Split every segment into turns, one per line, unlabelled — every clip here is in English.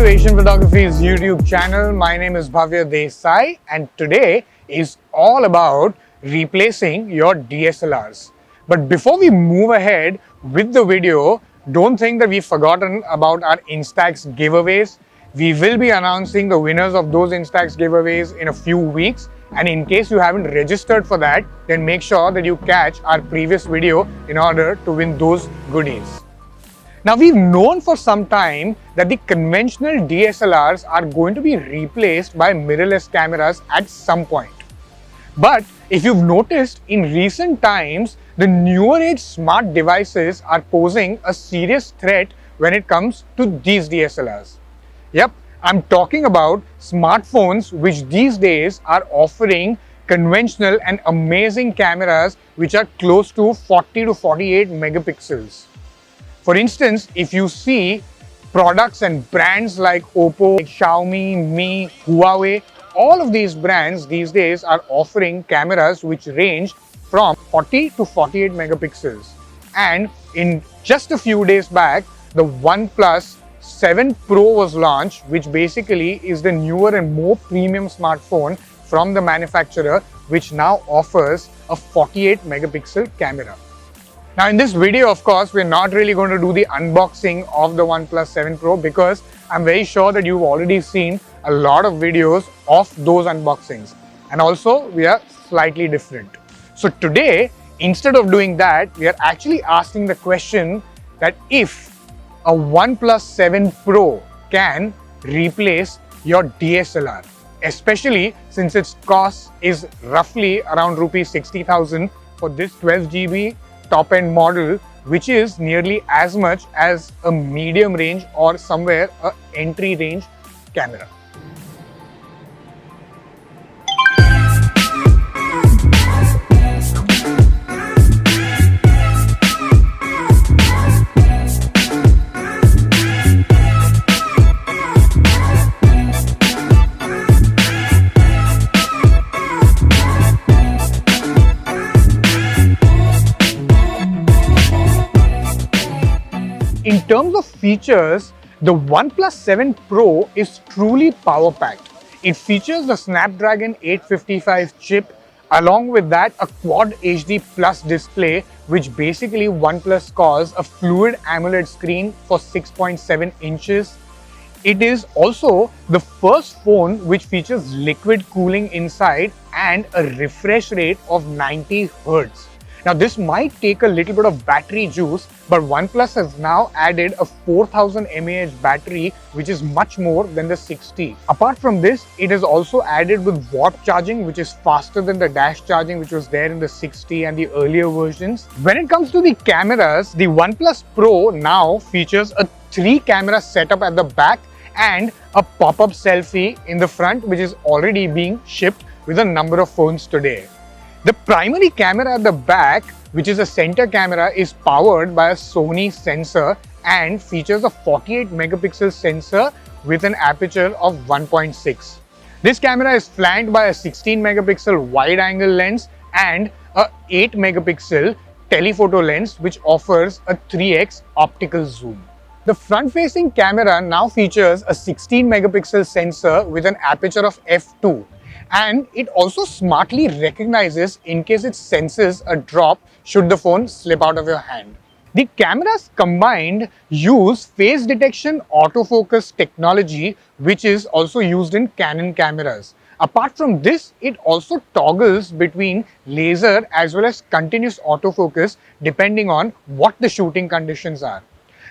Asian Photography's YouTube channel. My name is Bhavya Desai and today is all about replacing your DSLRs. But before we move ahead with the video, don't think that we've forgotten about our Instax giveaways. We will be announcing the winners of those Instax giveaways in a few weeks. And in case you haven't registered for that, then make sure that you catch our previous video in order to win those goodies. Now, we've known for some time that the conventional DSLRs are going to be replaced by mirrorless cameras at some point. But if you've noticed, in recent times, the newer age smart devices are posing a serious threat when it comes to these DSLRs. Yep, I'm talking about smartphones which these days are offering conventional and amazing cameras which are close to 40 to 48 megapixels. For instance, if you see products and brands like Oppo, Xiaomi, Mi, Huawei, all of these brands these days are offering cameras which range from 40 to 48 megapixels. And in just a few days back, the OnePlus 7 Pro was launched, which basically is the newer and more premium smartphone from the manufacturer, which now offers a 48 megapixel camera. Now in this video, of course, we're not really going to do the unboxing of the OnePlus 7 Pro because I'm very sure that you've already seen a lot of videos of those unboxings. And also, we are slightly different. So today, instead of doing that, we are actually asking the question that if a OnePlus 7 Pro can replace your DSLR, especially since its cost is roughly around rupees 60,000 for this 12 GB top-end model, which is nearly as much as a medium range or somewhere a entry range camera. In terms of features, the OnePlus 7 Pro is truly power-packed. It features the Snapdragon 855 chip, along with that a Quad HD Plus display, which basically OnePlus calls a fluid AMOLED screen for 6.7 inches. It is also the first phone which features liquid cooling inside and a refresh rate of 90 Hz. Now this might take a little bit of battery juice, but OnePlus has now added a 4000 mAh battery, which is much more than the 60. Apart from this, it is also added with warp charging, which is faster than the dash charging which was there in the 60 and the earlier versions. When it comes to the cameras, the OnePlus Pro now features a 3-camera setup at the back and a pop-up selfie in the front, which is already being shipped with a number of phones today. The primary camera at the back, which is a center camera, is powered by a Sony sensor and features a 48 megapixel sensor with an aperture of 1.6. This camera is flanked by a 16 megapixel wide angle lens and a 8 megapixel telephoto lens, which offers a 3x optical zoom. The front-facing camera now features a 16 megapixel sensor with an aperture of f2. And it also smartly recognizes in case it senses a drop should the phone slip out of your hand. The cameras combined use face detection autofocus technology, which is also used in Canon cameras. Apart from this, it also toggles between laser as well as continuous autofocus depending on what the shooting conditions are.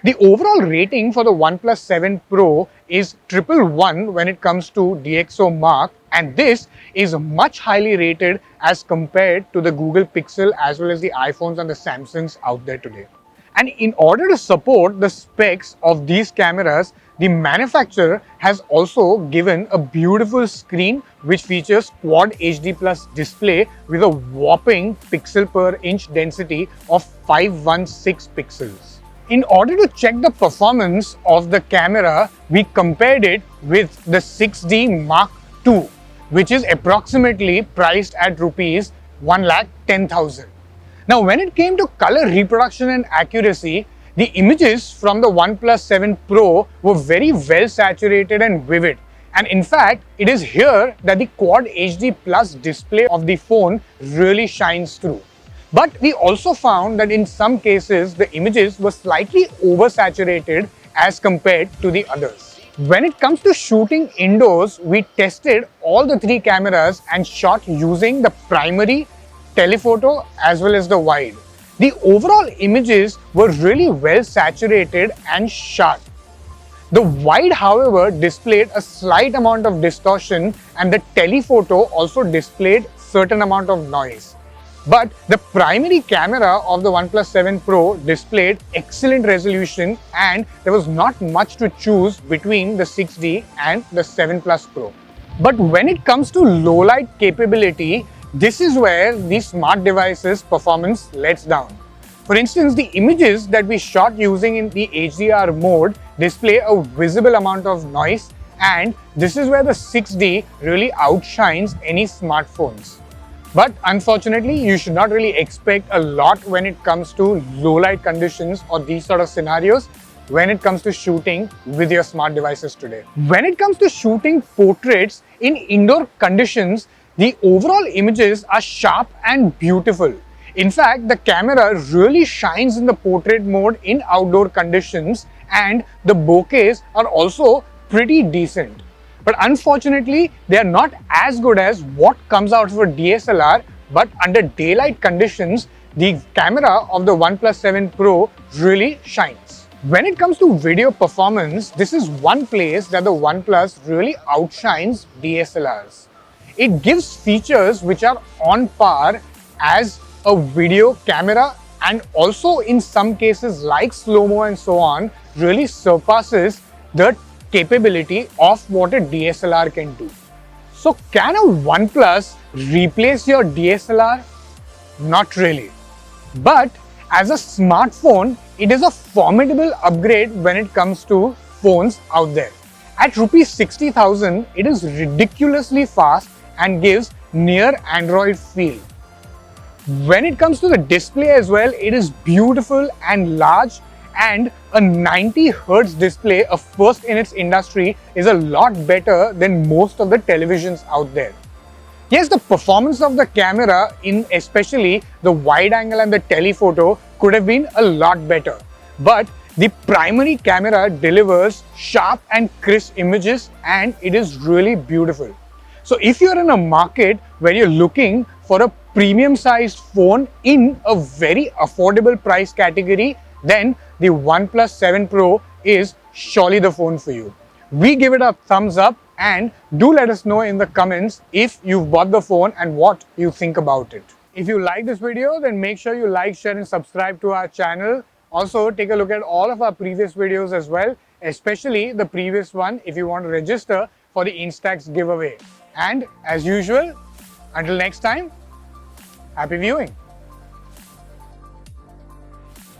The overall rating for the OnePlus 7 Pro is 111 when it comes to DxO mark, and this is much highly rated as compared to the Google Pixel as well as the iPhones and the Samsungs out there today. And in order to support the specs of these cameras, the manufacturer has also given a beautiful screen which features Quad HD Plus display with a whopping pixel per inch density of 516 pixels. In order to check the performance of the camera, we compared it with the 6D Mark II, which is approximately priced at rupees 1,10,000. Now, when it came to color reproduction and accuracy, The images from the OnePlus 7 Pro were very well saturated and vivid. And in fact, it is here that the Quad HD Plus display of the phone really shines through. But we also found that in some cases, the images were slightly oversaturated as compared to the others. When it comes to shooting indoors, we tested all the three cameras and shot using the primary, telephoto as well as the wide. The overall images were really well saturated and sharp. The wide, however, displayed a slight amount of distortion, and the telephoto also displayed certain amount of noise. But the primary camera of the OnePlus 7 Pro displayed excellent resolution, and there was not much to choose between the 6D and the 7 Plus Pro. But when it comes to low light capability, this is where the smart device's performance lets down. For instance, the images that we shot using in the HDR mode display a visible amount of noise, and this is where the 6D really outshines any smartphones. But unfortunately, you should not really expect a lot when it comes to low light conditions or these sort of scenarios when it comes to shooting with your smart devices today. When it comes to shooting portraits in indoor conditions, the overall images are sharp and beautiful. In fact, the camera really shines in the portrait mode in outdoor conditions, and the bokehs are also pretty decent. But unfortunately, they are not as good as what comes out of a DSLR, but under daylight conditions, the camera of the OnePlus 7 Pro really shines. When it comes to video performance, this is one place that the OnePlus really outshines DSLRs. It gives features which are on par as a video camera, and also in some cases like slow-mo and so on, really surpasses the capability of what a DSLR can do. So can a OnePlus replace your DSLR? Not really. But as a smartphone, it is a formidable upgrade when it comes to phones out there. At rupees 60,000, it is ridiculously fast and gives near Android feel. When it comes to the display as well, it is beautiful and large, and a 90 Hz display, a first in its industry, is a lot better than most of the televisions out there. Yes, the performance of the camera in especially the wide angle and the telephoto could have been a lot better, but the primary camera delivers sharp and crisp images, and it is really beautiful. So if you're in a market where you're looking for a premium sized phone in a very affordable price category, then the OnePlus 7 Pro is surely the phone for you. We give it a thumbs up, and do let us know in the comments if you've bought the phone and what you think about it. If you like this video, then make sure you like, share and subscribe to our channel. Also, take a look at all of our previous videos as well, especially the previous one if you want to register for the Instax giveaway. And as usual, until next time, happy viewing.